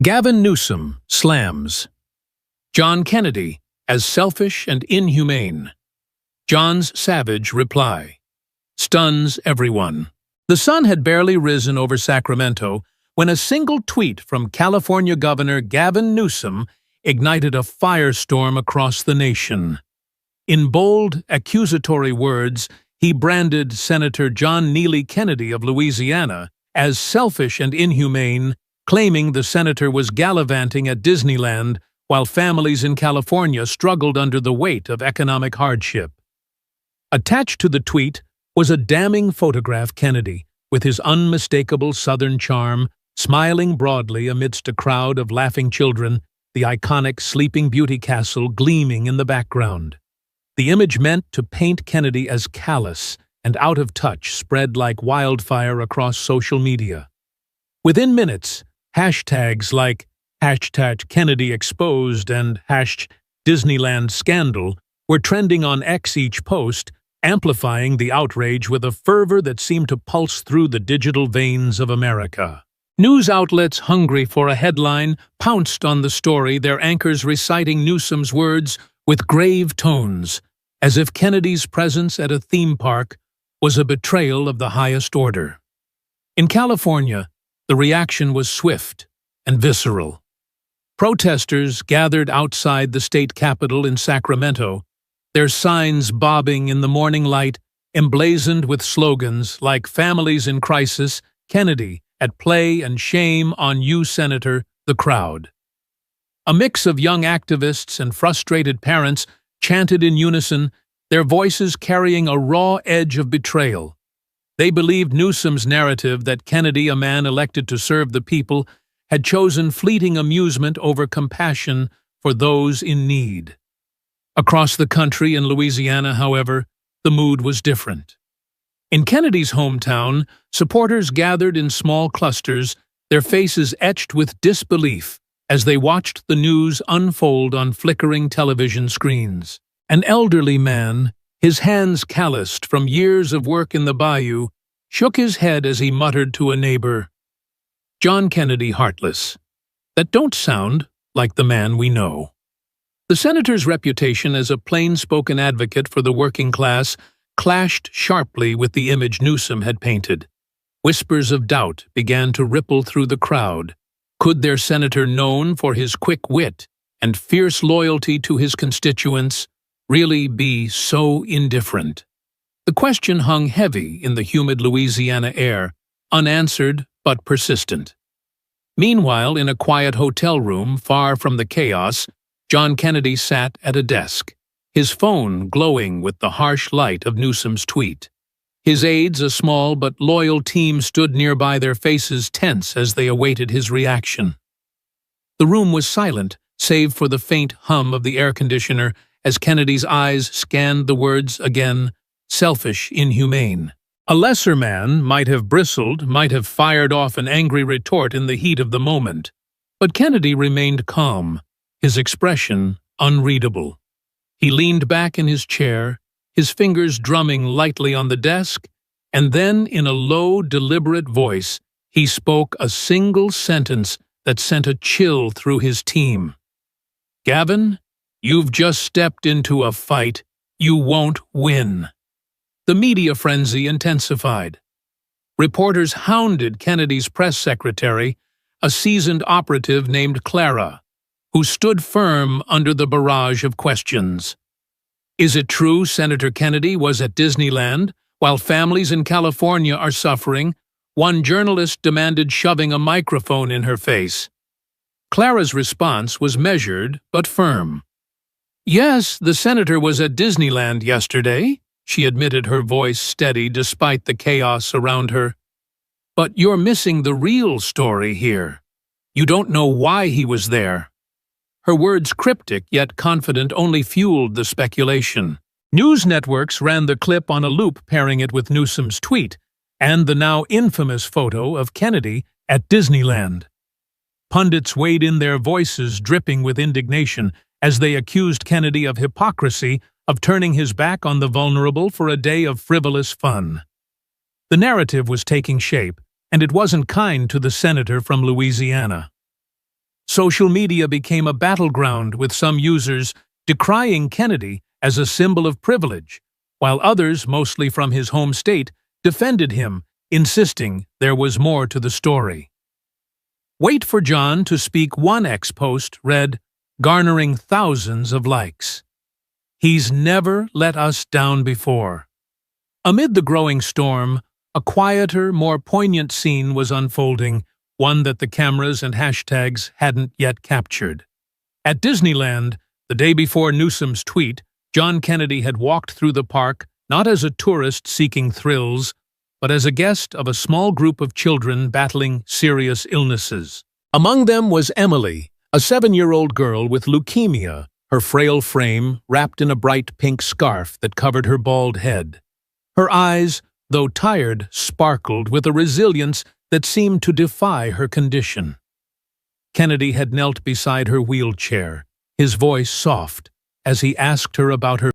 Gavin Newsom slams John Kennedy as selfish and inhumane. John's savage reply stuns everyone. The sun had barely risen over Sacramento when a single tweet from California Governor Gavin Newsom ignited a firestorm across the nation. In bold, accusatory words, he branded Senator John Neely Kennedy of Louisiana as selfish and inhumane, claiming the senator was gallivanting at Disneyland while families in California struggled under the weight of economic hardship. Attached to the tweet was a damning photograph Kennedy, with his unmistakable Southern charm, smiling broadly amidst a crowd of laughing children, the iconic Sleeping Beauty castle gleaming in the background. The image meant to paint Kennedy as callous and out of touch spread like wildfire across social media. Within minutes, hashtags like #KennedyExposed and #DisneylandScandal were trending on X each post, amplifying the outrage with a fervor that seemed to pulse through the digital veins of America. News outlets hungry for a headline pounced on the story, their anchors reciting Newsom's words with grave tones, as if Kennedy's presence at a theme park was a betrayal of the highest order. In California, the reaction was swift and visceral. Protesters gathered outside the state capitol in Sacramento, their signs bobbing in the morning light, emblazoned with slogans like "Families in Crisis," "Kennedy at Play," and "Shame on You, Senator," the crowd. A mix of young activists and frustrated parents chanted in unison, their voices carrying a raw edge of betrayal. They believed Newsom's narrative that Kennedy, a man elected to serve the people, had chosen fleeting amusement over compassion for those in need. Across the country in Louisiana, however, the mood was different. In Kennedy's hometown, supporters gathered in small clusters, their faces etched with disbelief as they watched the news unfold on flickering television screens. An elderly man, his hands calloused from years of work in the bayou, shook his head as he muttered to a neighbor, "John Kennedy heartless. That don't sound like the man we know." The senator's reputation as a plain-spoken advocate for the working class clashed sharply with the image Newsom had painted. Whispers of doubt began to ripple through the crowd. Could their senator, known for his quick wit and fierce loyalty to his constituents, really be so indifferent? The question hung heavy in the humid Louisiana air, unanswered but persistent. Meanwhile, in a quiet hotel room far from the chaos, John Kennedy sat at a desk, his phone glowing with the harsh light of Newsom's tweet. His aides, a small but loyal team, stood nearby, their faces tense as they awaited his reaction. The room was silent, save for the faint hum of the air conditioner as Kennedy's eyes scanned the words again, "selfish, inhumane." A lesser man might have bristled, might have fired off an angry retort in the heat of the moment. But Kennedy remained calm, his expression unreadable. He leaned back in his chair, his fingers drumming lightly on the desk, and then, in a low, deliberate voice, he spoke a single sentence that sent a chill through his team. "Gavin, you've just stepped into a fight you won't win." The media frenzy intensified. Reporters hounded Kennedy's press secretary, a seasoned operative named Clara, who stood firm under the barrage of questions. Is it true Senator Kennedy was at Disneyland while families in California are suffering? One journalist demanded, shoving a microphone in her face. Clara's response was measured but firm. "Yes, the senator was at Disneyland yesterday," she admitted, her voice steady despite the chaos around her. "But you're missing the real story here. You don't know why he was there." Her words, cryptic yet confident, only fueled the speculation. News networks ran the clip on a loop, pairing it with Newsom's tweet and the now infamous photo of Kennedy at Disneyland. Pundits weighed in, their voices dripping with indignation as they accused Kennedy of hypocrisy, of turning his back on the vulnerable for a day of frivolous fun. The narrative was taking shape, and it wasn't kind to the senator from Louisiana. Social media became a battleground, with some users decrying Kennedy as a symbol of privilege, while others, mostly from his home state, defended him, insisting there was more to the story. Wait for John to speak. One X post read, garnering thousands of likes. He's never let us down before. Amid the growing storm, a quieter, more poignant scene was unfolding, one that the cameras and hashtags hadn't yet captured. At Disneyland, the day before Newsom's tweet, John Kennedy had walked through the park not as a tourist seeking thrills, but as a guest of a small group of children battling serious illnesses. Among them was Emily, a 7-year-old girl with leukemia, her frail frame wrapped in a bright pink scarf that covered her bald head. Her eyes, though tired, sparkled with a resilience that seemed to defy her condition. Kennedy had knelt beside her wheelchair, his voice soft, as he asked her about her